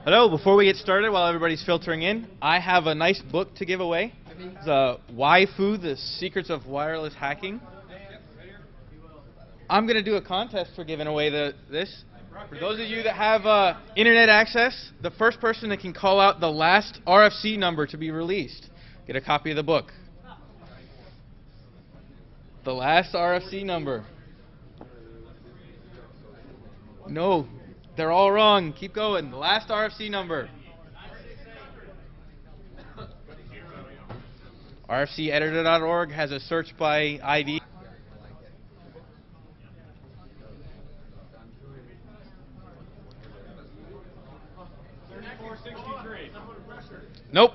Hello, before we get started, while everybody's filtering in, I have a nice book to give away. It's Wi-Fi, The Secrets of Wireless Hacking. I'm going to do a contest for giving away this. For those of you that have internet access, the first person that can call out the last RFC number to be released, get a copy of the book. The last RFC number. No. They're all wrong. Keep going. The last RFC number. RFCeditor.org has a search by ID. Nope.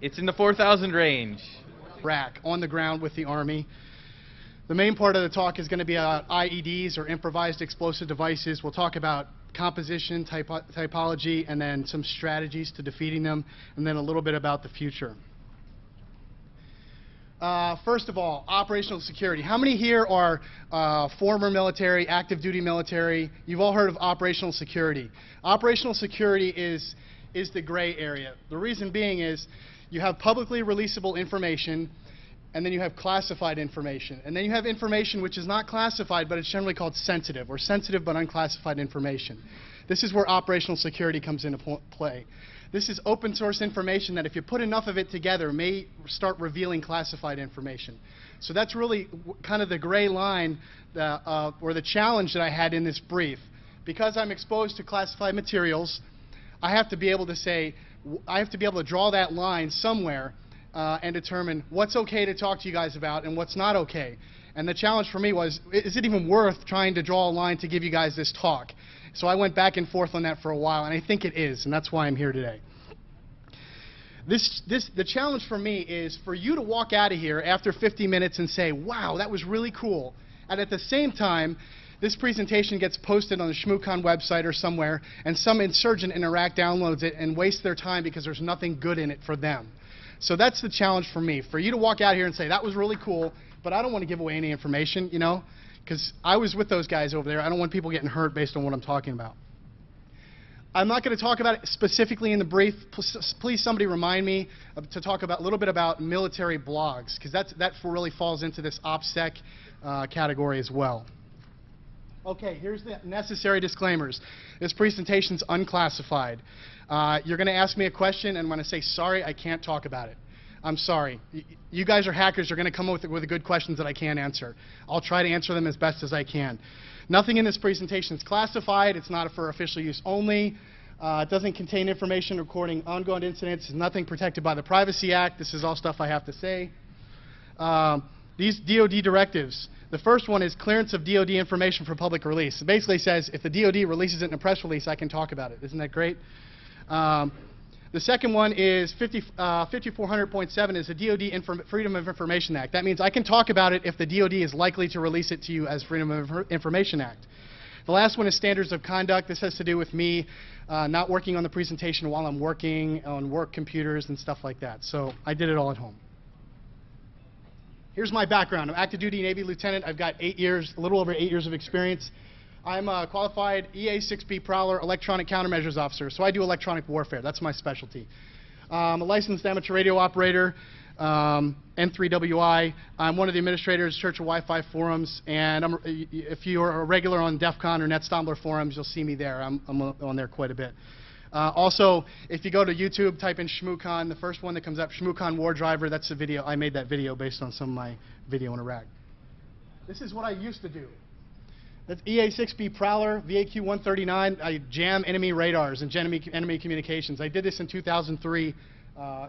It's in the 4,000 range. Rack on the ground with the Army. The main part of the talk is going to be about IEDs, or improvised explosive devices. We'll talk about composition, typology, and then some strategies to defeating them, and then a little bit about the future. First of all, operational security. How many here are former military, active duty military? You've all heard of operational security. Operational security is the gray area. The reason being is you have publicly releasable information, and then you have classified information. And then you have information which is not classified, but it's generally called sensitive, or sensitive but unclassified information. This is where operational security comes into play. This is open source information that if you put enough of it together may start revealing classified information. So that's really kind of the gray line or the challenge that I had in this brief. Because I'm exposed to classified materials, I have to be able to say, I have to be able to draw that line somewhere and determine what's okay to talk to you guys about and what's not okay. And the challenge for me was, is it even worth trying to draw a line to give you guys this talk? So I went back and forth on that for a while, and I think it is, and that's why I'm here today. The challenge for me is for you to walk out of here after 50 minutes and say, wow, that was really cool. And at the same time, this presentation gets posted on the Shmoocon website or somewhere, and some insurgent in Iraq downloads it and wastes their time because there's nothing good in it for them. So that's the challenge for me, for you to walk out here and say, that was really cool, but I don't want to give away any information, you know, because I was with those guys over there. I don't want people getting hurt based on what I'm talking about. I'm not going to talk about it specifically in the brief. Please somebody remind me to talk about a little bit about military blogs, because that really falls into this OPSEC category as well. Okay, here's the necessary disclaimers. This presentation's unclassified. You're going to ask me a question, and I'm going to say, sorry, I can't talk about it. I'm sorry. You guys are hackers. You're going to come up with good questions that I can't answer. I'll try to answer them as best as I can. Nothing in this presentation is classified. It's not for official use only. It doesn't contain information recording ongoing incidents. It's nothing protected by the Privacy Act. This is all stuff I have to say. These DoD directives. The first one is clearance of DoD information for public release. It basically says if the DoD releases it in a press release, I can talk about it. Isn't that great? The second one is 5400.7 is the DoD Freedom of Information Act. That means I can talk about it if the DoD is likely to release it to you as Freedom of Information Act. The last one is standards of conduct. This has to do with me not working on the presentation while I'm working on work computers and stuff like that. So I did it all at home. Here's my background. I'm active duty Navy lieutenant. I've got 8 years, a little over 8 years of experience. I'm a qualified EA-6B Prowler electronic countermeasures officer, so I do electronic warfare. That's my specialty. I'm a licensed amateur radio operator, N3WI. I'm one of the administrators, Church of Wi-Fi forums, and if you're a regular on DEF CON or NetStombler forums, you'll see me there. I'm on there quite a bit. Also, if you go to YouTube, type in Shmoocon, the first one that comes up, Shmoocon War Driver, that's the video. I made that video based on some of my video in Iraq. This is what I used to do. That's EA-6B Prowler, VAQ-139. I jam enemy radars and enemy communications. I did this in 2003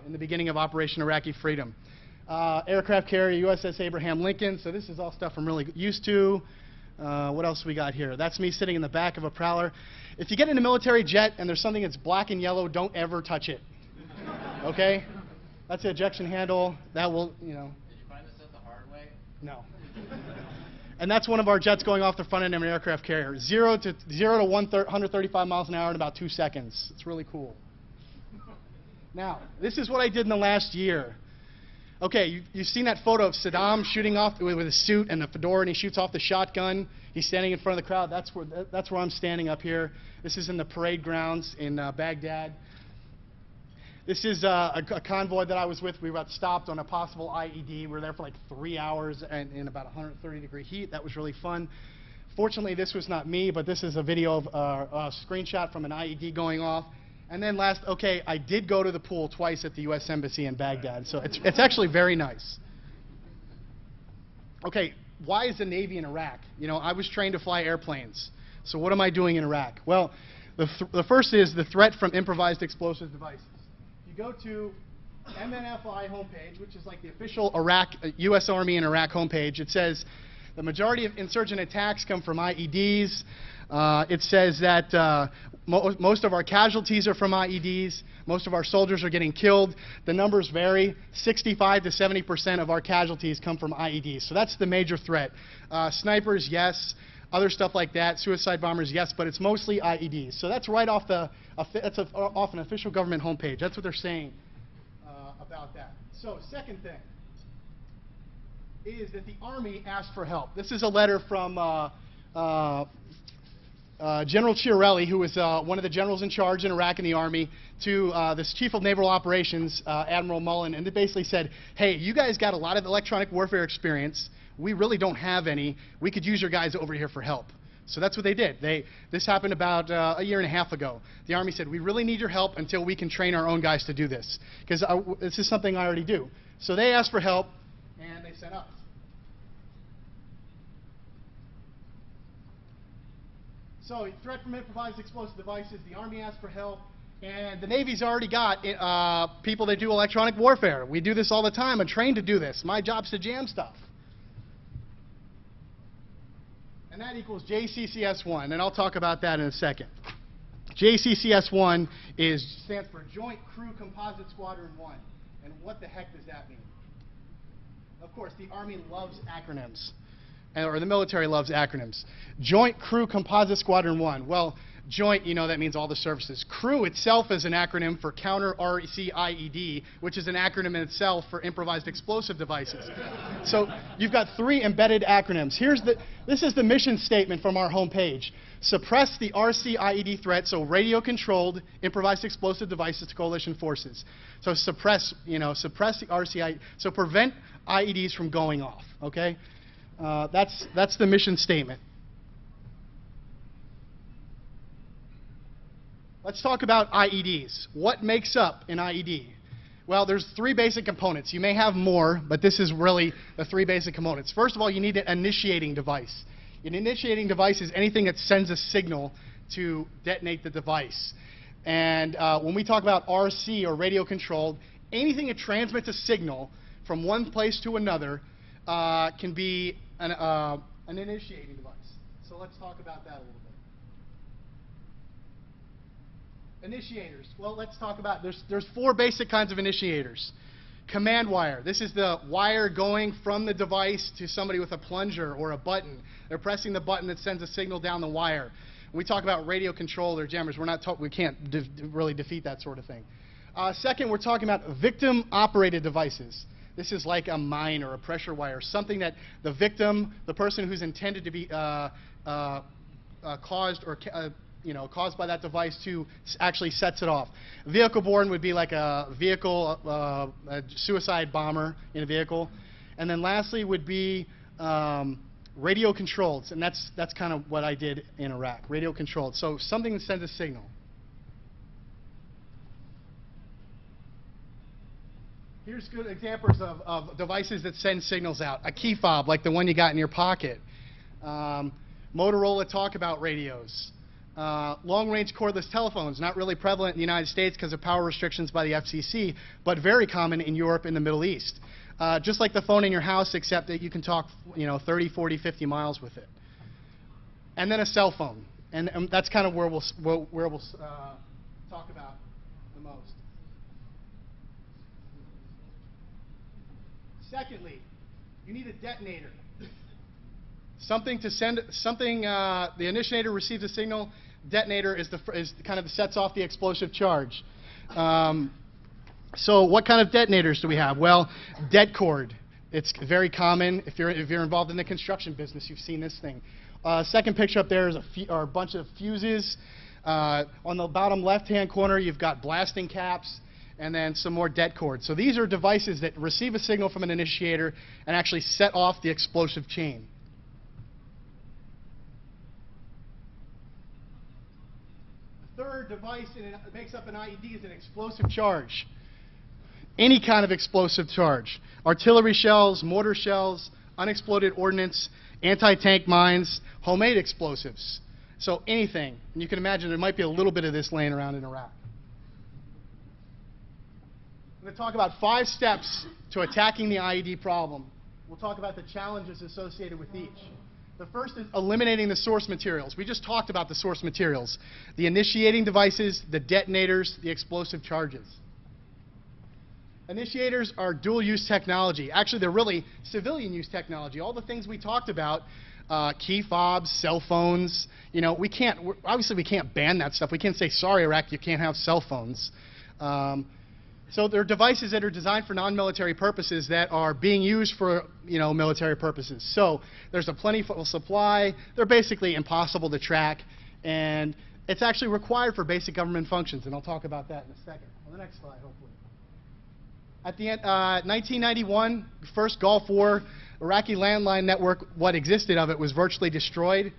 in the beginning of Operation Iraqi Freedom. Aircraft carrier USS Abraham Lincoln. So this is all stuff I'm really used to. What else we got here? That's me sitting in the back of a Prowler. If you get in a military jet and there's something that's black and yellow, don't ever touch it. Okay? That's the ejection handle. That will, you know. Did you find this out the hard way? No. And that's one of our jets going off the front end of an aircraft carrier. 0 to 135 miles an hour in about 2 seconds. It's really cool. Now, this is what I did in the last year. Okay, you've seen that photo of Saddam shooting off with a suit and a fedora, and he shoots off the shotgun. He's standing in front of the crowd. That's where I'm standing up here. This is in the parade grounds in Baghdad. This is a convoy that I was with. We got stopped on a possible IED. We were there for like 3 hours and in about 130-degree heat. That was really fun. Fortunately, this was not me, but this is a video of a screenshot from an IED going off. And then last, okay, I did go to the pool twice at the U.S. Embassy in Baghdad, so it's actually very nice. Okay, why is the Navy in Iraq? You know, I was trained to fly airplanes, so what am I doing in Iraq? Well, the first is the threat from improvised explosive devices. If you go to MNFI homepage, which is like the official U.S. Army in Iraq homepage, it says the majority of insurgent attacks come from IEDs. It says that most of our casualties are from IEDs. Most of our soldiers are getting killed. The numbers vary. 65 to 70% of our casualties come from IEDs. So that's the major threat. Snipers, yes. Other stuff like that. Suicide bombers, yes. But it's mostly IEDs. So that's right off off an official government homepage. That's what they're saying about that. So second thing is that the Army asked for help. This is a letter from General Schearer, who was one of the generals in charge in Iraq in the Army, to this Chief of Naval Operations, Admiral Mullen, and they basically said, hey, you guys got a lot of electronic warfare experience. We really don't have any. We could use your guys over here for help. So that's what they did. This happened about a year and a half ago. The Army said, we really need your help until we can train our own guys to do this, because this is something I already do. So they asked for help, and they sent us. So, threat from improvised explosive devices, the Army asked for help, and the Navy's already got people that do electronic warfare. We do this all the time. I'm trained to do this. My job's to jam stuff. And that equals JCCS-1, and I'll talk about that in a second. JCCS-1 stands for Joint Crew Composite Squadron 1. And what the heck does that mean? Of course, the Army loves acronyms. Or the military loves acronyms. Joint Crew Composite Squadron 1. Well, joint, you know, that means all the services. Crew itself is an acronym for Counter RCIED, which is an acronym in itself for improvised explosive devices. So you've got 3 embedded acronyms. This is the mission statement from our homepage. Suppress the RCIED threat, so radio-controlled improvised explosive devices to coalition forces. So suppress the RCIED, so prevent IEDs from going off, okay? That's the mission statement. Let's talk about IEDs. What makes up an IED? Well, there's 3 basic components. You may have more, but this is really the 3 basic components. First of all, you need an initiating device. An initiating device is anything that sends a signal to detonate the device. And when we talk about RC, or radio-controlled, anything that transmits a signal from one place to another can be an initiating device. So let's talk about that a little bit. Initiators. Well, let's talk about, there's 4 basic kinds of initiators. Command wire. This is the wire going from the device to somebody with a plunger or a button. They're pressing the button that sends a signal down the wire. When we talk about radio control or jammers, we can't really defeat that sort of thing. Second, we're talking about victim-operated devices. This is like a mine or a pressure wire, something that the victim, the person who's intended to be caused by that device to actually sets it off. Vehicle-borne would be like a vehicle, a suicide bomber in a vehicle. And then lastly would be radio-controlled, and that's kind of what I did in Iraq, radio-controlled. So something that sends a signal. Here's good examples of devices that send signals out. A key fob, like the one you got in your pocket. Motorola talk-about radios. Long-range cordless telephones, not really prevalent in the United States because of power restrictions by the FCC, but very common in Europe and the Middle East. Just like the phone in your house, except that you can talk 30, 40, 50 miles with it. And then a cell phone. And that's kind of where we'll talk about the most. Secondly, you need a detonator. Something to send, the initiator receives a signal, detonator is kind of sets off the explosive charge. So what kind of detonators do we have? Well, det cord. It's very common. If you're involved in the construction business, you've seen this thing. Second picture up there is a bunch of fuses. On the bottom left-hand corner, you've got blasting caps, and then some more det cord. So these are devices that receive a signal from an initiator and actually set off the explosive chain. The third device that makes up an IED is an explosive charge. Any kind of explosive charge. Artillery shells, mortar shells, unexploded ordnance, anti-tank mines, homemade explosives. So anything. And you can imagine there might be a little bit of this laying around in Iraq. I'm going to talk about 5 steps to attacking the IED problem. We'll talk about the challenges associated with each. The first is eliminating the source materials. We just talked about the source materials. The initiating devices, the detonators, the explosive charges. Initiators are dual-use technology. Actually, they're really civilian-use technology. All the things we talked about, key fobs, cell phones, you know, obviously we can't ban that stuff. We can't say, sorry, Iraq, you can't have cell phones. So they're devices that are designed for non-military purposes that are being used for, you know, military purposes. So there's a plentiful supply. They're basically impossible to track, and it's actually required for basic government functions, and I'll talk about that in a second. On the next slide, hopefully. At the end, 1991, first Gulf War, Iraqi landline network, what existed of it was virtually destroyed.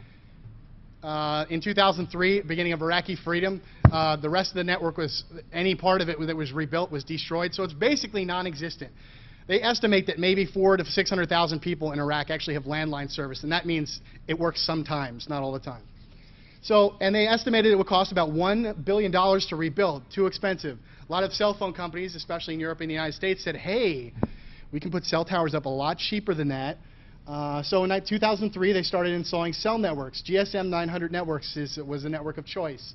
In 2003, beginning of Iraqi freedom, the rest of the network was, any part of it that was rebuilt was destroyed, so it's basically non-existent. They estimate that maybe 400,000 to 600,000 people in Iraq actually have landline service, and that means it works sometimes, not all the time. So, and they estimated it would cost about $1 billion to rebuild, too expensive. A lot of cell phone companies, especially in Europe and the United States, said, hey, we can put cell towers up a lot cheaper than that. So in 2003, they started installing cell networks. GSM 900 networks was the network of choice.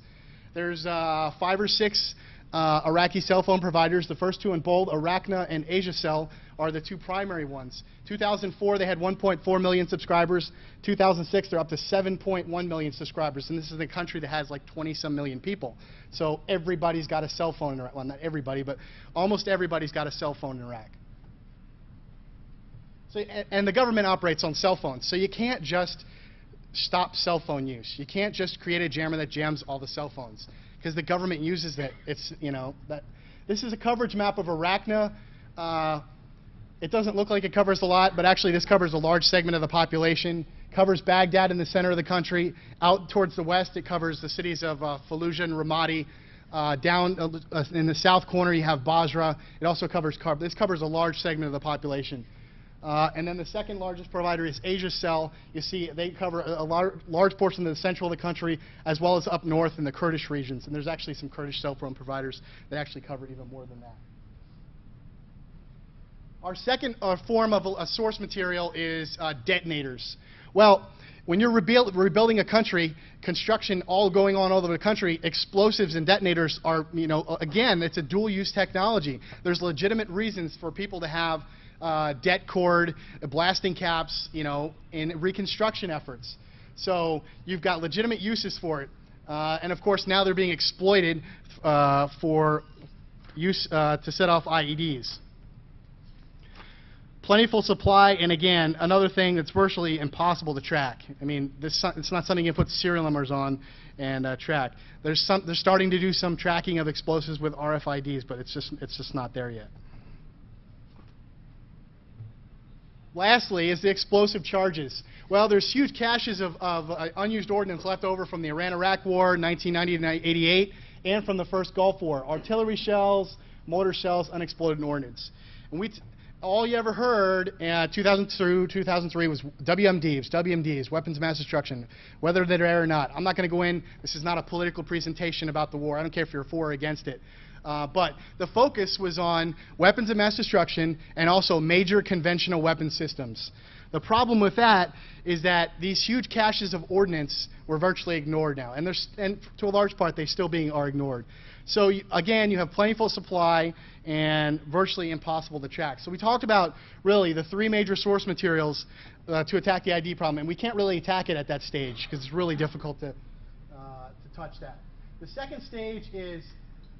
There's 5 or 6 Iraqi cell phone providers. The first 2 in bold, Arachna and AsiaCell, are the 2 primary ones. 2004, they had 1.4 million subscribers. 2006, they're up to 7.1 million subscribers. And this is a country that has like 20-some million people. So everybody's got a cell phone in Iraq. Well, not everybody, but almost everybody's got a cell phone in Iraq. So, and the government operates on cell phones. So you can't just stop cell phone use. You can't just create a jammer that jams all the cell phones, because the government uses that. It's, you know, that. This is a coverage map of Arachna. It doesn't look like it covers a lot, but actually this covers a large segment of the population. Covers Baghdad in the center of the country. Out towards the west, it covers the cities of Fallujah and Ramadi. Down in the south corner, you have Basra. It also covers this covers a large segment of the population. And then the second largest provider is AsiaCell. You see, they cover a large portion of the central of the country, as well as up north in the Kurdish regions. And there's actually some Kurdish cell phone providers that actually cover even more than that. Our second form of a source material is detonators. Well, when you're rebuilding a country, construction all going on all over the country, explosives and detonators are, you know, again, it's a dual-use technology. There's legitimate reasons for people to have det cord, blasting caps, you know, in reconstruction efforts. So you've got legitimate uses for it. And of course, now they're being exploited for use to set off IEDs. Plentiful supply, and again, another thing that's virtually impossible to track. I mean, it's not something you put serial numbers on and track. They're starting to do some tracking of explosives with RFIDs, but it's just not there yet. Lastly is the explosive charges. Well, there's huge caches of unused ordnance left over from the Iran-Iraq War, 1990 to 88, and from the first Gulf War. Artillery shells, mortar shells, unexploded ordnance. And all you ever heard in 2003 was WMDs, weapons of mass destruction, whether they're there or not. I'm not going to go in. This is not a political presentation about the war. I don't care if you're for or against it. But the focus was on weapons of mass destruction and also major conventional weapon systems. The problem with that is that these huge caches of ordnance were virtually ignored now, and to a large part they still are ignored. So again, you have plentiful supply and virtually impossible to track. So we talked about really the 3 major source materials to attack the ID problem, and we can't really attack it at that stage because it's really difficult to touch that. The second stage is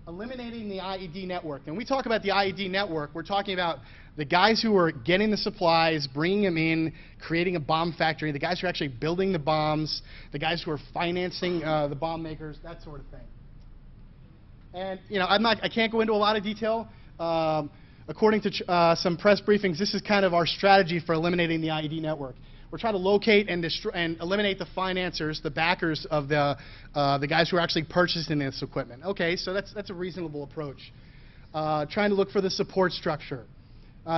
eliminating the IED network. And when we talk about the IED network, we're talking about the guys who are getting the supplies, bringing them in, creating a bomb factory, the guys who are actually building the bombs, the guys who are financing the bomb makers, that sort of thing. And I can't go into a lot of detail. According to some press briefings, this is kind of our strategy for eliminating the IED network. We're trying to locate and eliminate the financiers, the backers of the guys who are actually purchasing this equipment. Okay, so that's a reasonable approach. Trying to look for the support structure.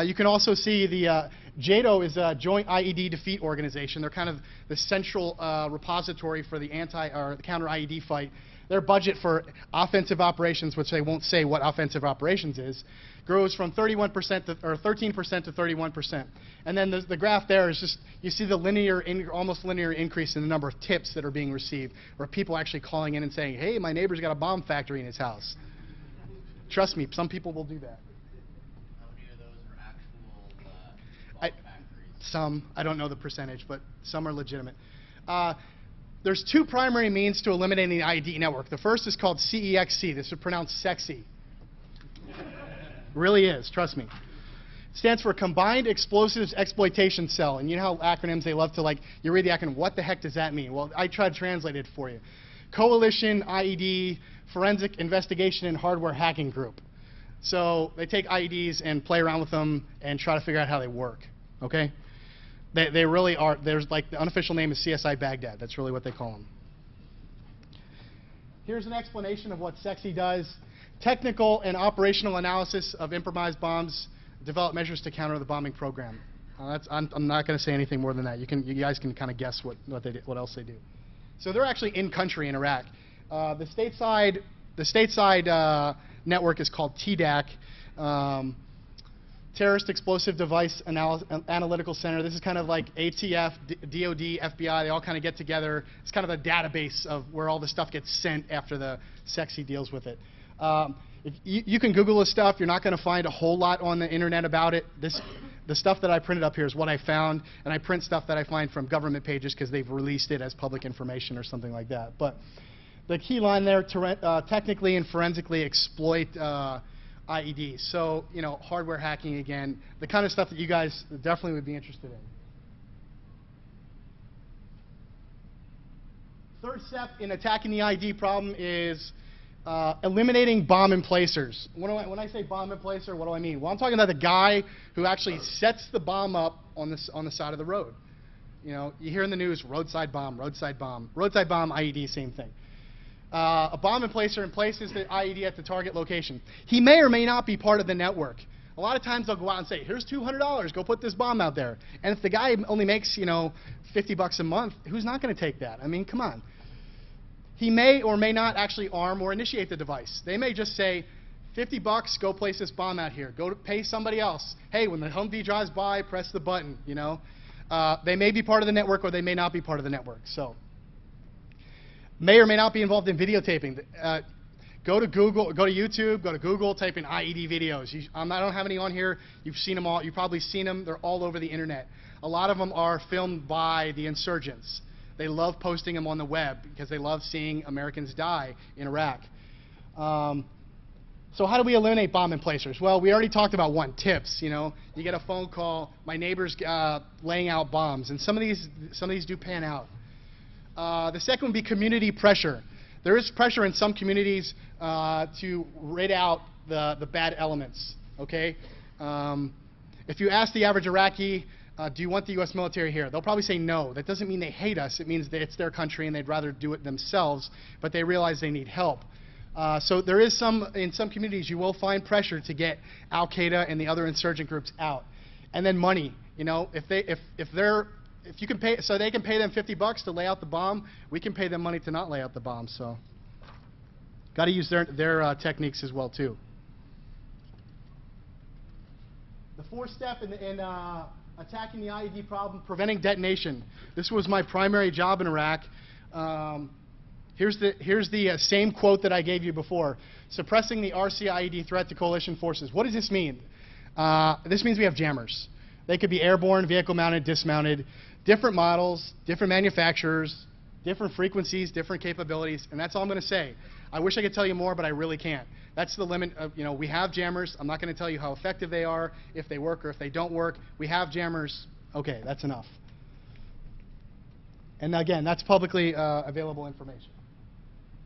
You can also see the JATO is a Joint IED Defeat Organization. They're kind of the central repository for the counter-IED fight. Their budget for offensive operations, which they won't say what offensive operations is, grows from 13% to 31%. And then the graph there is just, you see the almost linear increase in the number of tips that are being received, or people actually calling in and saying, hey, my neighbor's got a bomb factory in his house. Trust me, some people will do that. How many of those are actual bomb factories? Some. I don't know the percentage, but some are legitimate. There's two primary means to eliminating the IED network. The first is called CEXC. This is pronounced sexy. Really is, trust me. It stands for Combined Explosives Exploitation Cell. And you know how acronyms, they love to, you read the acronym, what the heck does that mean? Well, I tried to translate it for you. Coalition IED Forensic Investigation and Hardware Hacking Group. So they take IEDs and play around with them and try to figure out how they work, okay? They really are. There's the unofficial name is CSI Baghdad. That's really what they call them. Here's an explanation of what SEXI does. Technical and operational analysis of improvised bombs, develop measures to counter the bombing program. I'm not going to say anything more than that. You guys can kind of guess what else they do. So they're actually in country in Iraq. The stateside network is called TDAC. Terrorist Explosive Device Analytical Center. This is kind of like ATF, DOD, FBI. They all kind of get together. It's kind of a database of where all the stuff gets sent after the SEXI deals with it. You can Google this stuff. You're not going to find a whole lot on the internet about it. The stuff that I printed up here is what I found, and I print stuff that I find from government pages because they've released it as public information or something like that. But the key line there, technically and forensically exploit IEDs. So, hardware hacking again, the kind of stuff that you guys definitely would be interested in. Third step in attacking the IED problem is eliminating bomb emplacers. When I say bomb emplacer, what do I mean? Well, I'm talking about the guy who actually sets the bomb up on the side of the road. You hear in the news, roadside bomb, IED, same thing. A bomb emplacer places the IED at the target location. He may or may not be part of the network. A lot of times they'll go out and say, here's $200, go put this bomb out there. And if the guy only makes, $50 a month, who's not going to take that? I mean, come on. He may or may not actually arm or initiate the device. They may just say, $50, go place this bomb out here. Go pay somebody else. Hey, when the Humvee drives by, press the button, They may be part of the network or they may not be part of the network. So, may or may not be involved in videotaping. Go to Google, go to YouTube, go to Google, type in IED videos. I don't have any on here. You've seen them all. You've probably seen them. They're all over the internet. A lot of them are filmed by the insurgents. They love posting them on the web because they love seeing Americans die in Iraq. So how do we eliminate bomb emplacers? Well, we already talked about one, tips. You get a phone call, my neighbor's laying out bombs, and some of these do pan out. The second would be community pressure. There is pressure in some communities to rid out the bad elements, okay? If you ask the average Iraqi, do you want the U.S. military here? They'll probably say no. That doesn't mean they hate us. It means that it's their country and they'd rather do it themselves, but they realize they need help. So there is in some communities, you will find pressure to get Al-Qaeda and the other insurgent groups out. And then money. If you can pay, so they can pay them $50 to lay out the bomb, we can pay them money to not lay out the bomb. So, got to use their techniques as well too. The fourth step in attacking the IED problem, preventing detonation. This was my primary job in Iraq. Here's the same quote that I gave you before: suppressing the RC-IED threat to coalition forces. What does this mean? This means we have jammers. They could be airborne, vehicle-mounted, dismounted. Different models, different manufacturers, Different frequencies, different capabilities, and that's all I'm going to say. I wish I could tell you more, but I really can't. That's the limit of, we have jammers. I'm not going to tell you how effective they are, if they work or if they don't work. We have jammers. Okay, that's enough. And again, that's publicly available information.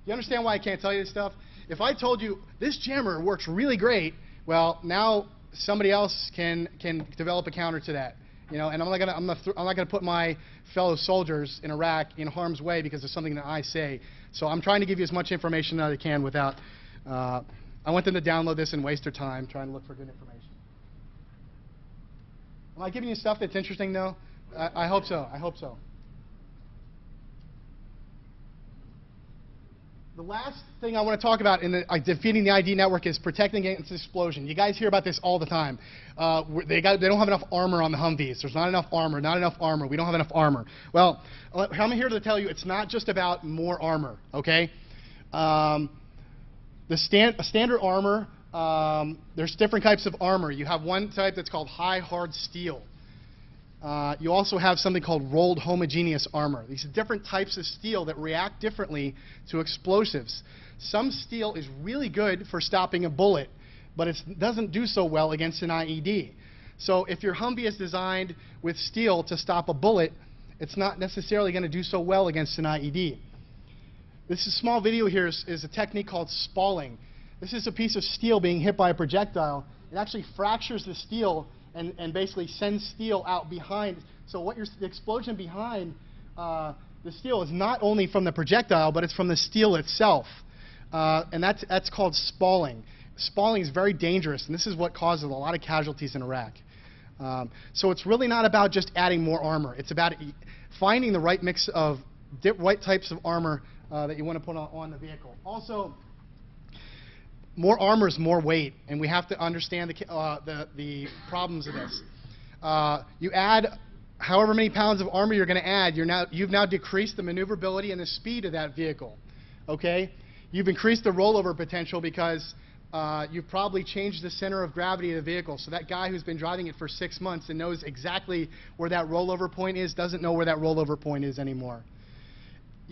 You understand why I can't tell you this stuff? If I told you this jammer works really great, well, now somebody else can develop a counter to that. And I'm not gonna put my fellow soldiers in Iraq in harm's way because of something that I say. So I'm trying to give you as much information as I can without. I want them to download this and waste their time trying to look for good information. Am I giving you stuff that's interesting, though? I hope so. I hope so. The last thing I want to talk about in defeating the ID network is protecting against explosion. You guys hear about this all the time. They don't have enough armor on the Humvees. There's not enough armor, not enough armor. We don't have enough armor. Well, I'm here to tell you it's not just about more armor, okay? The standard armor, there's different types of armor. You have one type that's called high hard steel. You also have something called rolled homogeneous armor. These are different types of steel that react differently to explosives. Some steel is really good for stopping a bullet, but it doesn't do so well against an IED. So if your Humvee is designed with steel to stop a bullet, it's not necessarily going to do so well against an IED. This small video here is a technique called spalling. This is a piece of steel being hit by a projectile. It actually fractures the steel and basically sends steel out behind. So the explosion behind the steel is not only from the projectile, but it's from the steel itself. And that's called spalling. Spalling is very dangerous, and this is what causes a lot of casualties in Iraq. So it's really not about just adding more armor. It's about finding the right mix of right types of armor that you want to put on the vehicle. Also, more armor is more weight, and we have to understand the problems of this. You add however many pounds of armor you're going to add, you've now decreased the maneuverability and the speed of that vehicle. Okay? You've increased the rollover potential because you've probably changed the center of gravity of the vehicle. So that guy who's been driving it for 6 months and knows exactly where that rollover point is doesn't know where that rollover point is anymore.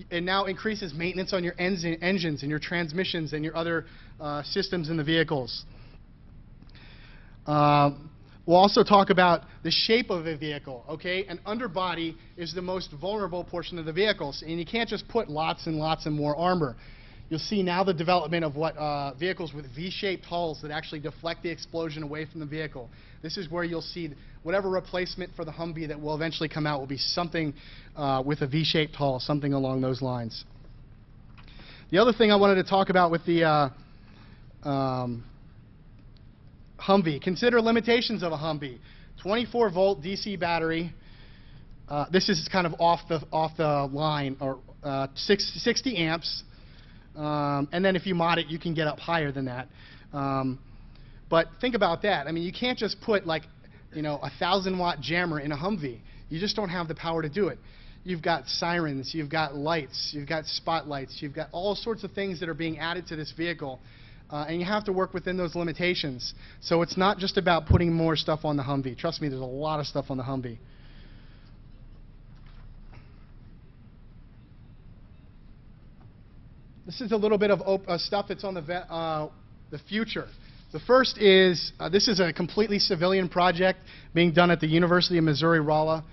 It now increases maintenance on your engines and your transmissions and your other systems in the vehicles. We'll also talk about the shape of a vehicle. Okay, an underbody is the most vulnerable portion of the vehicles, and you can't just put lots and lots and more armor. You'll see now the development of what vehicles with V-shaped hulls that actually deflect the explosion away from the vehicle. This is where you'll see whatever replacement for the Humvee that will eventually come out will be something with a V-shaped hull, something along those lines. The other thing I wanted to talk about with the Humvee, consider limitations of a Humvee. 24-volt DC battery. This is kind of off the line, or 60 amps. And then if you mod it, you can get up higher than that. But think about that. I mean, you can't just put like, a 1,000-watt jammer in a Humvee. You just don't have the power to do it. You've got sirens, you've got lights, you've got spotlights, you've got all sorts of things that are being added to this vehicle. And you have to work within those limitations. So it's not just about putting more stuff on the Humvee. Trust me, there's a lot of stuff on the Humvee. This is a little bit of stuff that's on the future. The first is, this is a completely civilian project being done at the University of Missouri-Rolla.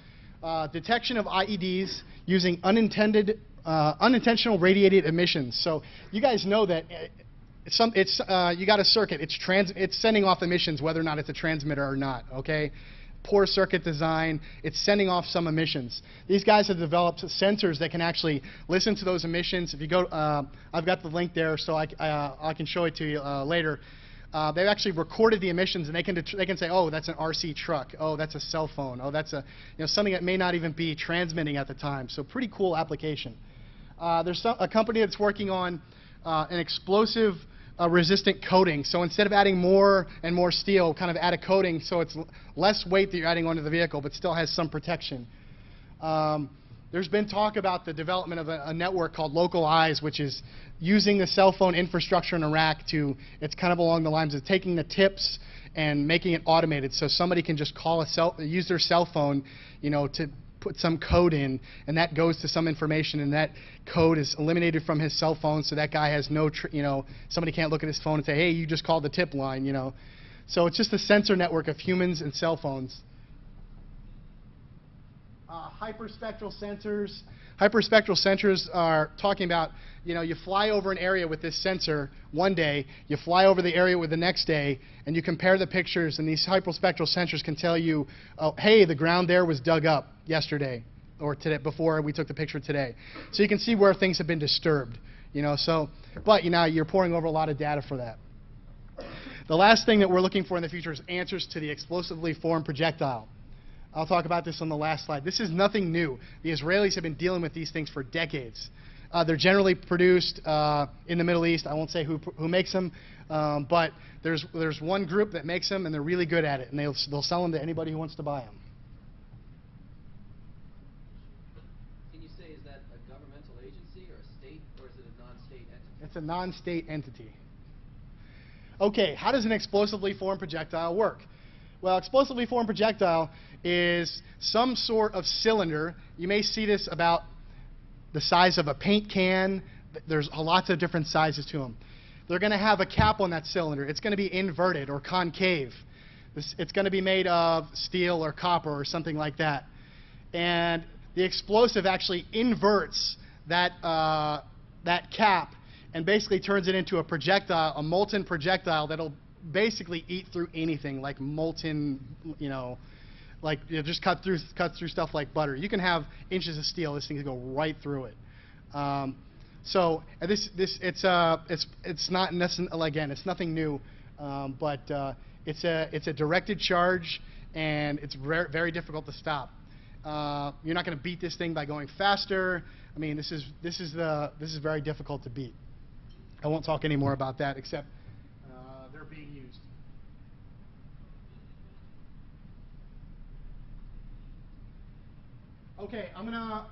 Detection of IEDs using unintentional radiated emissions. So you guys know that you got a circuit. It's sending off emissions whether or not it's a transmitter or not. Okay. Poor circuit design, it's sending off some emissions. These guys have developed sensors that can actually listen to those emissions. If you go, I've got the link there, so I can show it to you later. They've actually recorded the emissions, and they can say, oh, that's an RC truck. Oh, that's a cell phone. Oh, that's something that may not even be transmitting at the time. So pretty cool application. There's a company that's working on an explosive resistant coating. So instead of adding more and more steel, kind of add a coating so it's less weight that you're adding onto the vehicle, but still has some protection. There's been talk about the development of a network called Local Eyes, which is using the cell phone infrastructure in Iraq it's kind of along the lines of taking the tips and making it automated, so somebody can just use their cell phone, to put some code in, and that goes to some information, and that code is eliminated from his cell phone, so that guy has no, somebody can't look at his phone and say, hey, you just called the tip line, So it's just a sensor network of humans and cell phones. Hyperspectral sensors. Hyperspectral sensors are talking about, you fly over an area with this sensor one day, you fly over the area with the next day, and you compare the pictures, and these hyperspectral sensors can tell you, oh, hey, the ground there was dug up yesterday or today before we took the picture today. So you can see where things have been disturbed, but you're pouring over a lot of data for that. The last thing that we're looking for in the future is answers to the explosively formed projectile. I'll talk about this on the last slide. This is nothing new. The Israelis have been dealing with these things for decades. They're generally produced in the Middle East. I won't say who makes them, but there's one group that makes them, and they're really good at it, and they'll sell them to anybody who wants to buy them. Can you say, is that a governmental agency or a state, or is it a non-state entity? It's a non-state entity. Okay, how does an explosively formed projectile work? Well, explosively formed projectile is some sort of cylinder. You may see this about the size of a paint can. There's lots of different sizes to them. They're going to have a cap on that cylinder. It's going to be inverted or concave. It's going to be made of steel or copper or something like that. And the explosive actually inverts that cap and basically turns it into a projectile, a molten projectile that'll basically eat through anything, like molten, just cut through stuff like butter. You can have inches of steel. This thing can go right through it. So it's not again, it's nothing new, but it's a directed charge, and it's very, very difficult to stop. You're not going to beat this thing by going faster. I mean, this is very difficult to beat. I won't talk any more about that, except they're being used. Okay, I'm going to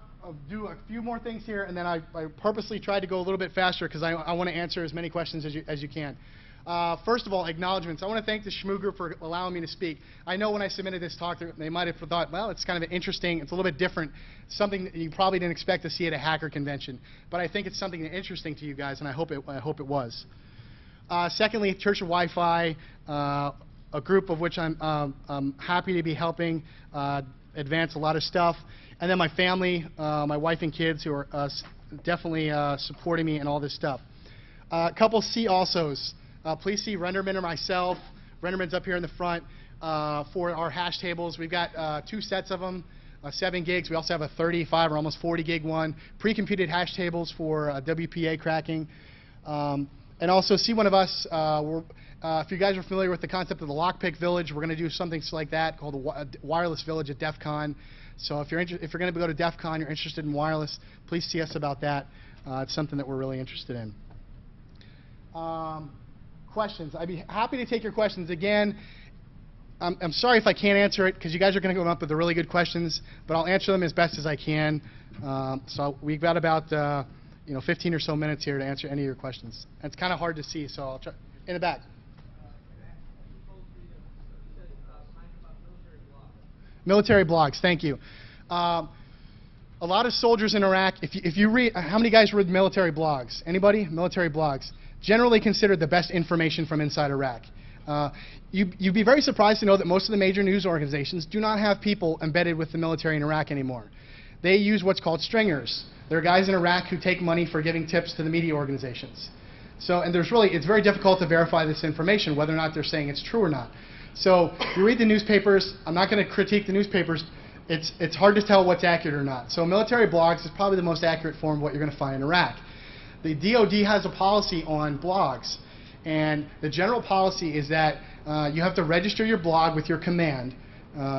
do a few more things here, and then I purposely tried to go a little bit faster because I want to answer as many questions as you can. First of all, acknowledgments. I want to thank the Shmoo group for allowing me to speak. I know when I submitted this talk, they might have thought, well, it's kind of interesting, it's a little bit different, something that you probably didn't expect to see at a hacker convention. But I think it's something interesting to you guys, and I hope it was. Secondly, Church of Wi-Fi, a group of which I'm happy to be helping advance a lot of stuff. And then my family, my wife and kids, who are definitely supporting me in all this stuff. A couple see alsos. Please see Renderman or myself. Renderman's up here in the front for our hash tables. We've got 2 sets of them, 7 gigs. We also have a 35 or almost 40 gig one. Pre-computed hash tables for WPA cracking. And also see one of us. If you guys are familiar with the concept of the Lockpick Village, we're going to do something like that called a wireless village at DEF CON. So if you're going to go to DEF CON, you're interested in wireless, please see us about that. It's something that we're really interested in. Questions. I'd be happy to take your questions. Again, I'm sorry if I can't answer it because you guys are going to come up with the really good questions, but I'll answer them as best as I can. So we've got about 15 or so minutes here to answer any of your questions. And it's kind of hard to see, so I'll try. In the back. Military blogs, thank you. A lot of soldiers in Iraq, if you read, how many guys read military blogs? Anybody? Military blogs. Generally considered the best information from inside Iraq. You'd be very surprised to know that most of the major news organizations do not have people embedded with the military in Iraq anymore. They use what's called stringers. There are guys in Iraq who take money for giving tips to the media organizations. So, and it's very difficult to verify this information, whether or not they're saying it's true or not. So you read the newspapers. I'm not going to critique the newspapers. It's hard to tell what's accurate or not. So military blogs is probably the most accurate form of what you're going to find in Iraq. The DoD has a policy on blogs, and the general policy is that you have to register your blog with your command.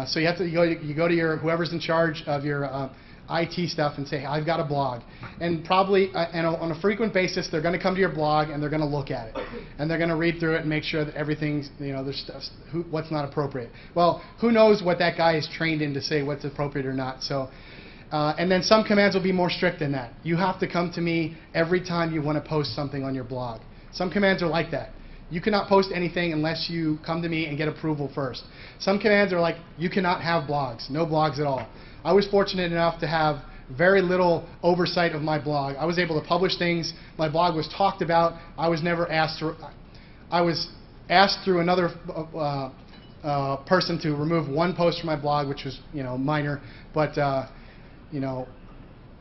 So you go to your whoever's in charge of your IT stuff and say, hey, I've got a blog. And probably and on a frequent basis, they're going to come to your blog and they're going to look at it. And they're going to read through it and make sure that everything's, there's stuff, what's not appropriate. Well, who knows what that guy is trained in to say what's appropriate or not. So, and then some commands will be more strict than that. You have to come to me every time you want to post something on your blog. Some commands are like that. You cannot post anything unless you come to me and get approval first. Some commands are like, you cannot have blogs, no blogs at all. I was fortunate enough to have very little oversight of my blog. I was able to publish things. My blog was talked about. I was never asked to. I was asked through another person to remove one post from my blog, which was minor, but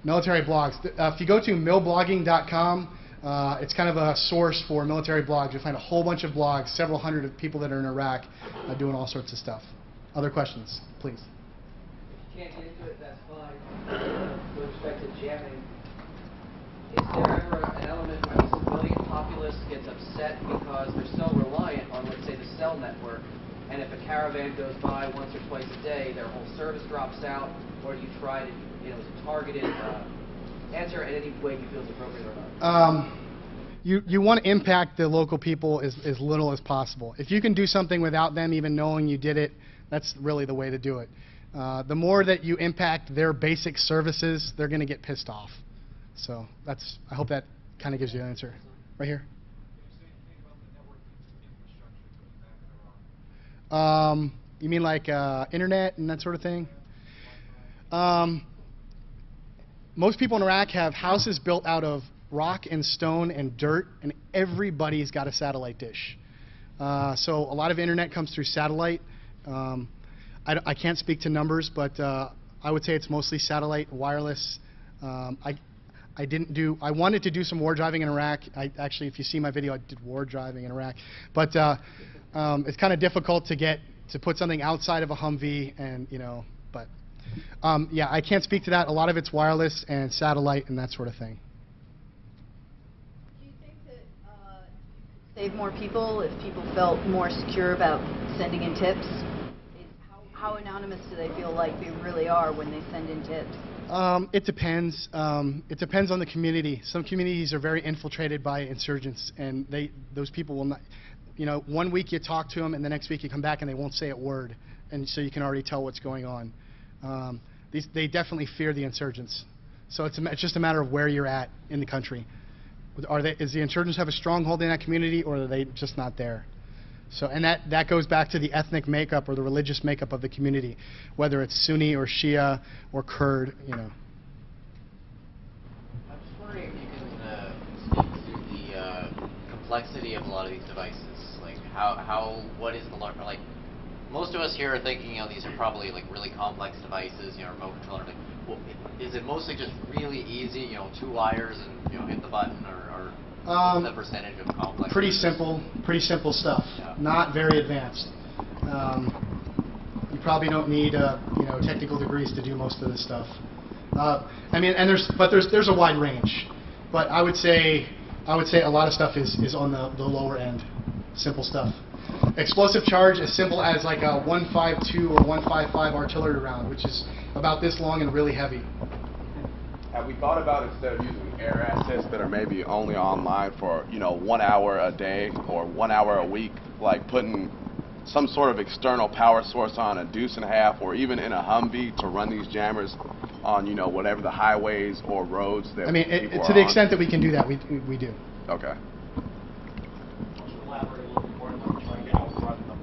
military blogs. If you go to millblogging.com, it's kind of a source for military blogs. You'll find a whole bunch of blogs, several hundred of people that are in Iraq doing all sorts of stuff. Other questions, please. If you can't get into it, that's fine. With respect to jamming, is there ever an element where the civilian populace gets upset because they're so reliant on, let's say, the cell network, and if a caravan goes by once or twice a day, their whole service drops out, or do you try to, is it targeted? Answer in any way you feel is appropriate or not. You want to impact the local people as little as possible. If you can do something without them even knowing you did it, that's really the way to do it. The more that you impact their basic services, they're going to get pissed off. So I hope that kind of gives you an answer. Right here. You mean like internet and that sort of thing? Most people in Iraq have houses built out of rock and stone and dirt, and everybody's got a satellite dish. So a lot of internet comes through satellite. I can't speak to numbers, but I would say it's mostly satellite, wireless. I wanted to do some war driving in Iraq. Actually, if you see my video, I did war driving in Iraq. But it's kind of difficult to put something outside of a Humvee, and but yeah, I can't speak to that. A lot of it's wireless and satellite and that sort of thing. Do you think that you could save more people if people felt more secure about sending in tips? How anonymous do they feel like they really are when they send in tips? It depends. It depends on the community. Some communities are very infiltrated by insurgents, and those people will not. 1 week you talk to them, and the next week you come back and they won't say a word, and so you can already tell what's going on. They definitely fear the insurgents. So it's just a matter of where you're at in the country. Is the insurgents have a stronghold in that community, or are they just not there? So, and that goes back to the ethnic makeup or the religious makeup of the community, whether it's Sunni or Shia or Kurd. I'm just wondering if you can speak to the complexity of a lot of these devices. Like what is the like? Most of us here are thinking, these are probably like really complex devices, remote control. Is it mostly just really easy, 2 wires and hit the button, or what's the percentage of complex? Pretty simple stuff. Yeah. Not very advanced. You probably don't need technical degrees to do most of this stuff. There's a wide range, but I would say a lot of stuff is on the lower end, simple stuff. Explosive charge as simple as like a 152 or 155 artillery round, which is about this long and really heavy. Have we thought about, instead of using air assets that are maybe only online for 1 hour a day or 1 hour a week, like putting some sort of external power source on a deuce and a half or even in a Humvee to run these jammers on whatever the highways or roads that people are to the on? extent that we can do that, we do. Okay. Elaborate a little more on trying to outrun them,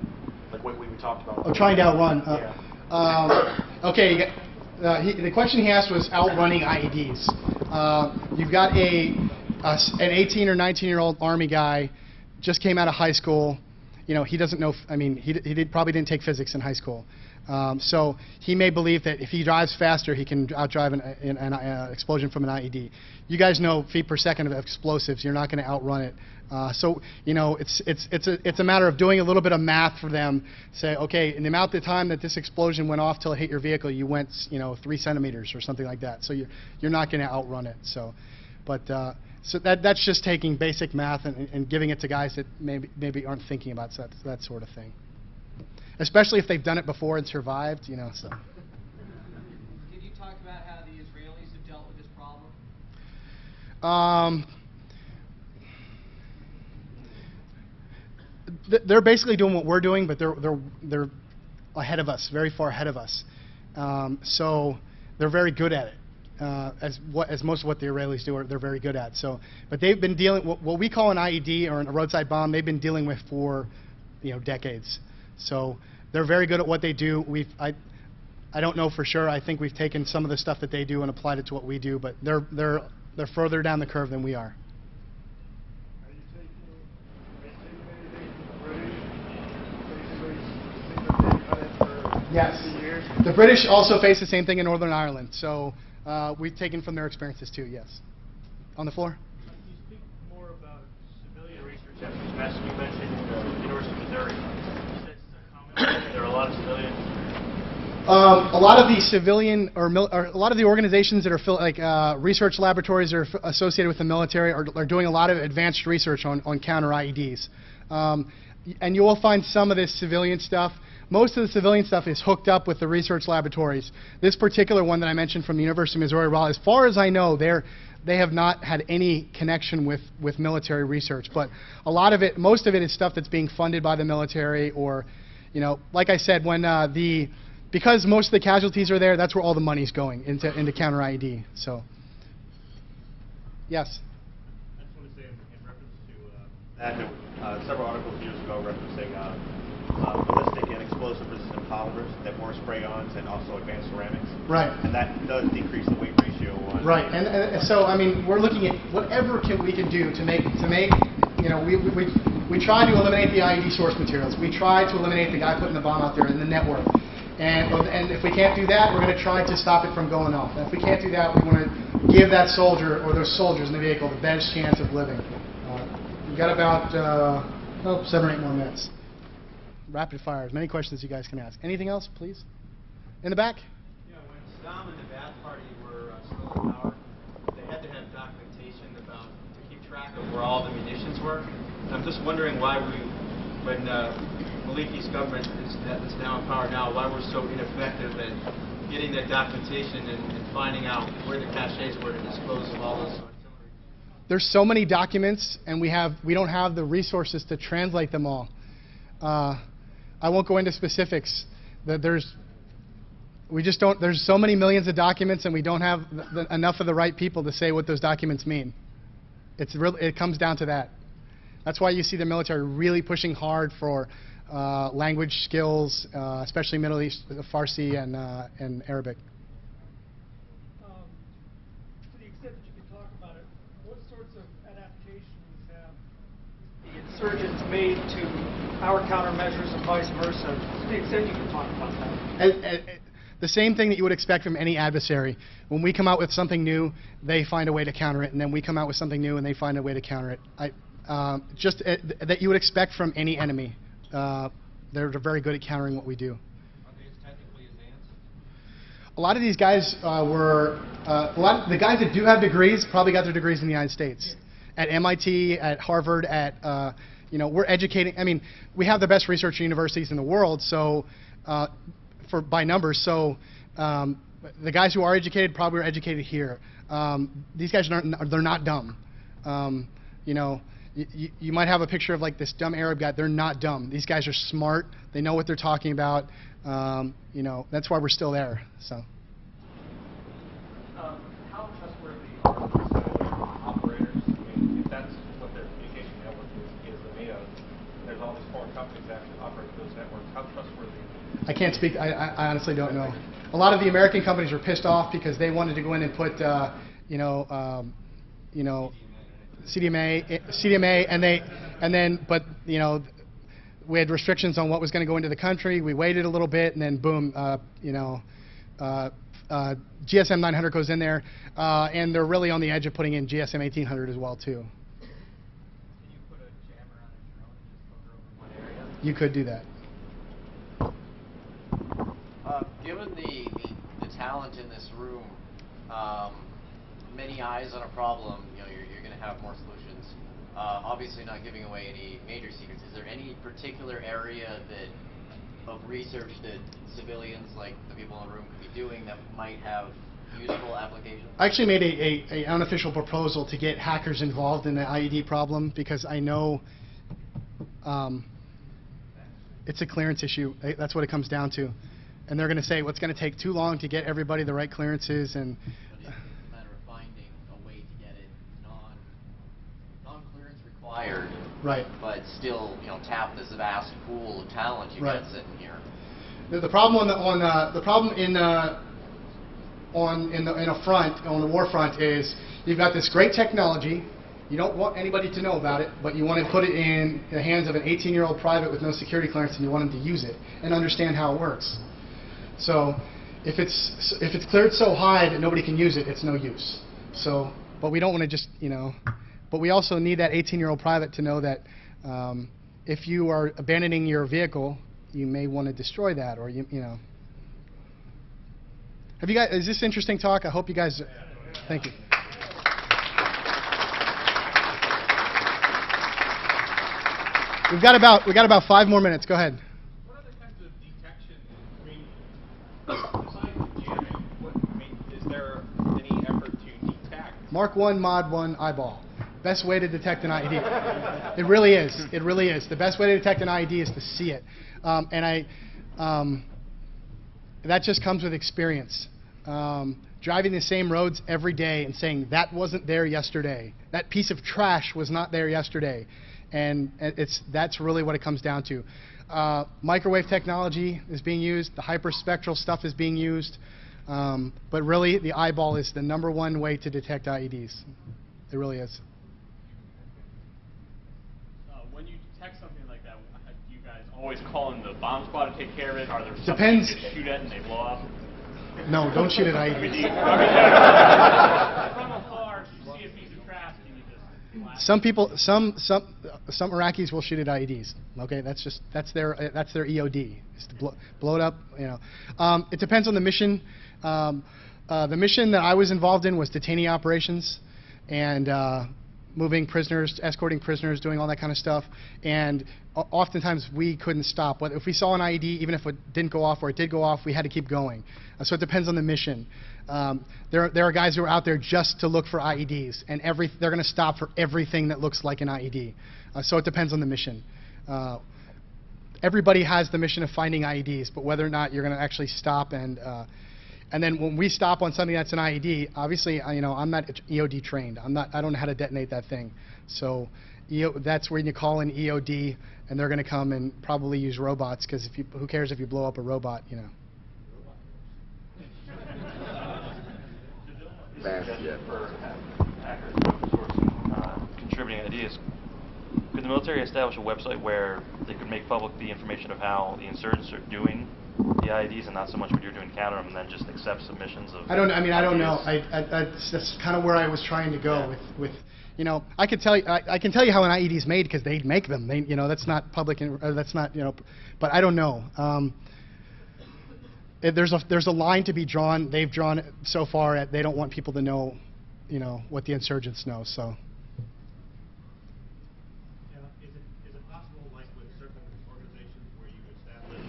like what we talked about. Oh, trying to outrun. Yeah. Okay. The question he asked was outrunning IEDs. You've got an 18 or 19-year-old Army guy, just came out of high school. He doesn't know. He probably didn't take physics in high school. So he may believe that if he drives faster, he can outdrive an explosion from an IED. You guys know feet per second of explosives. You're not going to outrun it. It's a matter of doing a little bit of math for them. Say, okay, in the amount of time that this explosion went off till it hit your vehicle, you went 3 centimeters or something like that. So you're not going to outrun it. So that's just taking basic math and giving it to guys that maybe aren't thinking about that sort of thing. Especially if they've done it before and survived, so. Can you talk about how the Israelis have dealt with this problem? They're basically doing what we're doing, but they're ahead of us, very far ahead of us. So they're very good at it. As most of what the Israelis do, they're very good at. So, but they've been dealing what we call an IED or a roadside bomb. They've been dealing with for decades. So they're very good at what they do. I don't know for sure. I think we've taken some of the stuff that they do and applied it to what we do, but they're further down the curve than we are. Are you taking anything from the British? Basically, things that they've cut it for Yes. 50 years? The British also face the same thing in Northern Ireland, so we've taken from their experiences too, yes. On the floor? Can you speak more about civilian research efforts? You mentioned the University of Missouri. Is that common? There are a lot of civilian. A lot of the civilian or a lot of the organizations that are research laboratories that are associated with the military are doing a lot of advanced research on counter IEDs. And you will find some of this civilian stuff. Most of the civilian stuff is hooked up with the research laboratories. This particular one that I mentioned from the University of Missouri, well, as far as I know, they have not had any connection with military research. But a lot of it, most of it is stuff that's being funded by the military, or, you know, like I said, when because most of the casualties are there, that's where all the money's going, into counter IED. So, yes. I just want to say in reference to several articles years ago referencing ballistic and explosive resistant polymers that more spray-ons and also advanced ceramics. Right. And that does decrease the weight ratio on. Right. And so, I mean, we're looking at whatever we can do to make, you know, we try to eliminate the IED source materials. We try to eliminate the guy putting the bomb out there in the network. And if we can't do that, we're going to try to stop it from going off. And if we can't do that, we want to give that soldier or those soldiers in the vehicle the best chance of living. We've got about 7 or 8 more minutes. Rapid fire, as many questions as you guys can ask. Anything else, please? In the back? Yeah, when Saddam and the Ba'ath Party were still in power, they had to have documentation to keep track of where all the munitions were. And I'm just wondering why when Maliki's government is now in power now, why we're so ineffective at getting that documentation and finding out where the caches were to dispose of all those artillery. There's so many documents, and we don't have the resources to translate them all. I won't go into specifics. There's so many millions of documents, and we don't have enough of the right people to say what those documents mean. It comes down to that. That's why you see the military really pushing hard for language skills, especially Middle East, Farsi and Arabic. To the extent that you can talk about it, what sorts of adaptations have the insurgents made to our countermeasures and vice versa? To the extent you can talk about that. The same thing that you would expect from any adversary. When we come out with something new, they find a way to counter it, and then we come out with something new, and they find a way to counter it. That you would expect from any enemy. They're very good at countering what we do. Are they as technically advanced? A lot of these guys the guys that do have degrees probably got their degrees in the United States. At MIT, at Harvard, you know, we're educating. I mean, we have the best research universities in the world, so by numbers. So the guys who are educated probably are educated here. These guys they're not dumb. You know, you might have a picture of like this dumb Arab guy. They're not dumb. These guys are smart. They know what they're talking about. You know, that's why we're still there. So. How trustworthy are the operators? I mean, if that's what their communication network is made of, there's all these foreign companies that actually operate those networks. How trustworthy? I can't speak. I honestly don't know. A lot of the American companies were pissed off because they wanted to go in and put, you know, CDMA, but you know, we had restrictions on what was going to go into the country. We waited a little bit, and then boom, you know, GSM 900 goes in there, and they're really on the edge of putting in GSM 1800 as well too. Can you put a jammer on a drone and just hover over one area? You could do that. Given the talent in this room, many eyes on a problem, you know, you're going to have more solutions. Obviously, not giving away any major secrets. Is there any particular area of research that civilians, like the people in the room, could be doing that might have useful applications? I actually made an unofficial proposal to get hackers involved in the IED problem because I know it's a clearance issue. That's what it comes down to. And they're going to say, well, it's going to take too long to get everybody the right clearances. And but it's a matter of finding a way to get it non-clearance required. Right. But still, you know, tap this vast pool of talent you Right. got sitting here. The problem the problem in the front, on the war front, is you've got this great technology. You don't want anybody to know about it, but you want to put it in the hands of an 18-year-old private with no security clearance, and you want him to use it and understand how it works. So if it's cleared so high that nobody can use it, it's no use. So, but we don't want to just, but we also need that 18-year-old private to know that if you are abandoning your vehicle, you may want to destroy that, or you know. Have you guys? Is this interesting talk? I hope you guys. Thank you. We got about 5 more minutes. Go ahead. What other kinds of detection? I mean, besides jamming, is there any effort to detect? Mark 1, Mod 1, eyeball. Best way to detect an IED. It really is. It really is. The best way to detect an IED is to see it, that just comes with experience. Driving the same roads every day and saying that wasn't there yesterday. That piece of trash was not there yesterday. And that's really what it comes down to. Microwave technology is being used. The hyperspectral stuff is being used. But really, the eyeball is the #1 way to detect IEDs. It really is. When you detect something like that, do you guys always call in the bomb squad to take care of it? Are there some Depends. you just shoot at and they blow up? No, don't shoot at IEDs. From afar, you see a piece of trash and you just blast. Some people, some Iraqis will shoot at IEDs. Okay, that's their EOD, is to blow it up. It depends on the mission. The mission that I was involved in was detainee operations, and moving prisoners, escorting prisoners, doing all that kind of stuff. And oftentimes we couldn't stop. If we saw an IED, even if it didn't go off or it did go off, we had to keep going. So it depends on the mission. There are guys who are out there just to look for IEDs, and they're going to stop for everything that looks like an IED. So it depends on the mission. Everybody has the mission of finding IEDs, but whether or not you're going to actually stop and then when we stop on something that's an IED, obviously, I'm not EOD trained. I don't know how to detonate that thing. So that's when you call in EOD, and they're going to come and probably use robots, because who cares if you blow up a robot, For hackers contributing ideas, could the military establish a website where they could make public the information of how the insurgents are doing the IEDs, and not so much what you're doing to counter them, and then just accept submissions of? I don't know. That's kind of where I was trying to go with. I can tell you how an IED is made, because they make them. That's not public. That's not But I don't know. There's a line to be drawn. They've drawn it so far. They don't want people to know, what the insurgents know. So. Is it possible, like with certain organizations, where you establish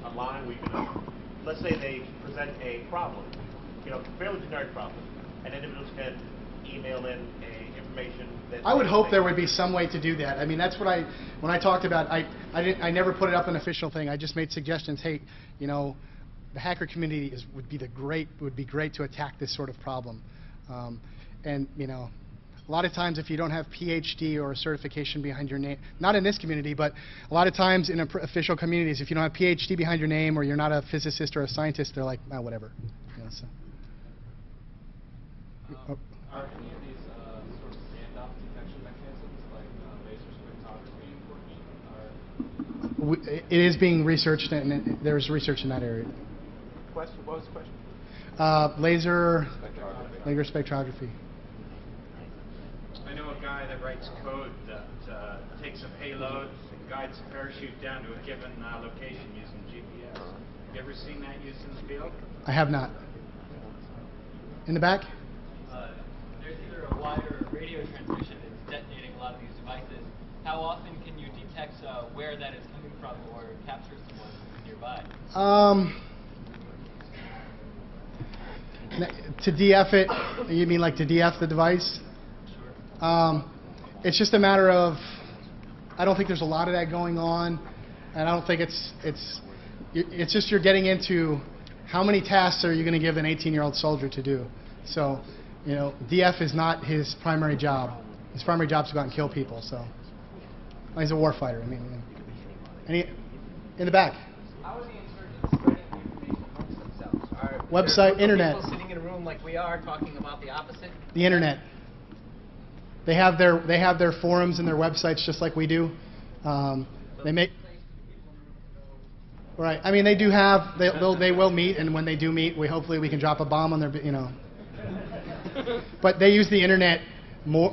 a line where you can, let's say they present a problem, fairly generic problem, and individuals can email in information that I would hope there would be some way to do that. I mean, that's what when I talked about, I never put it up an official thing. I just made suggestions. Hey, the hacker community would be great to attack this sort of problem. And a lot of times, if you don't have PhD or a certification behind your name, not in this community, but a lot of times in official communities, if you don't have PhD behind your name, or you're not a physicist or a scientist, they're like, whatever. So. Are any of these sort of standoff detection mechanisms, like laser spectroscopy, It is being researched, and there's research in that area. What was the question? Laser spectrography. I know a guy that writes code that takes a payload and guides a parachute down to a given location using GPS. Have you ever seen that used in the field? I have not. In the back? There's either a wire or radio transmission that's detonating a lot of these devices. How often can you detect where that is coming from, or capture someone nearby? To DF it, you mean like to DF the device? Sure. It's just a matter of, I don't think there's a lot of that going on, and I don't think it's just you're getting into how many tasks are you going to give an 18-year-old soldier to do. So, DF is not his primary job. His primary job is to go out and kill people. So, he's a warfighter. I mean, in the back. Website, internet. People sitting in a room like we are talking about the opposite. The internet. They have their forums and their websites just like we do. They make. Right. I mean, they do have. They will meet, and when they do meet, hopefully we can drop a bomb on their. But they use the internet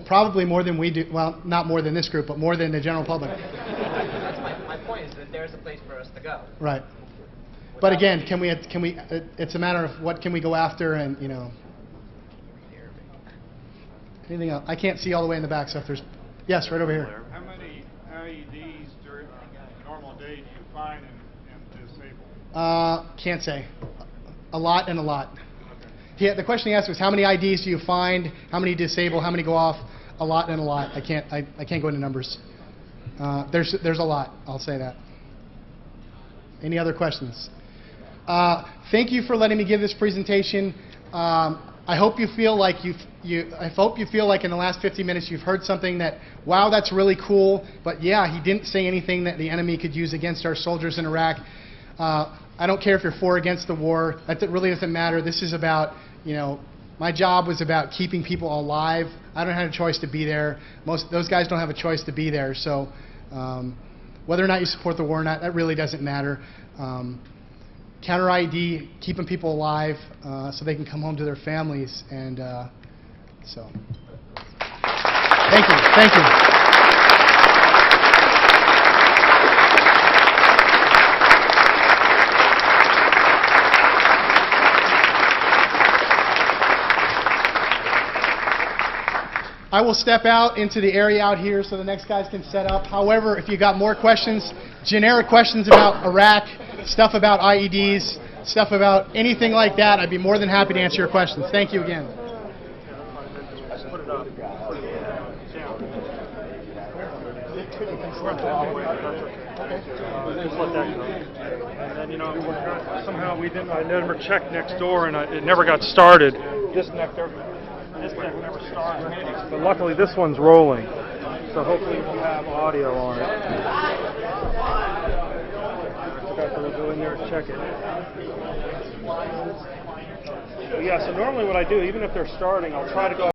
probably more than we do. Well, not more than this group, but more than the general public. That's my point. Is that there's a place for us to go. Right. But again, can we? It's a matter of what can we go after, and anything else? I can't see all the way in the back, so if there's, yes, right over here. How many IEDs during a normal day do you find and disable? Can't say. A lot and a lot. Yeah, the question he asked was how many IDs do you find, how many disable, how many go off? A lot and a lot. I can't go into numbers. There's a lot. I'll say that. Any other questions? Thank you for letting me give this presentation. I hope you feel like I hope you feel like in the last 50 minutes you've heard something that, wow, that's really cool, but yeah, he didn't say anything that the enemy could use against our soldiers in Iraq. I don't care if you're for or against the war. That really doesn't matter. This is about, my job was about keeping people alive. I don't have a choice to be there. Those guys don't have a choice to be there. So whether or not you support the war or not, that really doesn't matter. Counter ID, keeping people alive so they can come home to their families. And so, thank you. Thank you. I will step out into the area out here so the next guys can set up. However, if you got more questions, generic questions about Iraq, stuff about IEDs, stuff about anything like that, I'd be more than happy to answer your questions. Thank you again. And then, somehow I never checked next door and it never got started. This neck never started. But luckily this one's rolling. So hopefully we'll have audio on it. I forgot to go in there and check it. But yeah, so normally what I do, even if they're starting, I'll try to go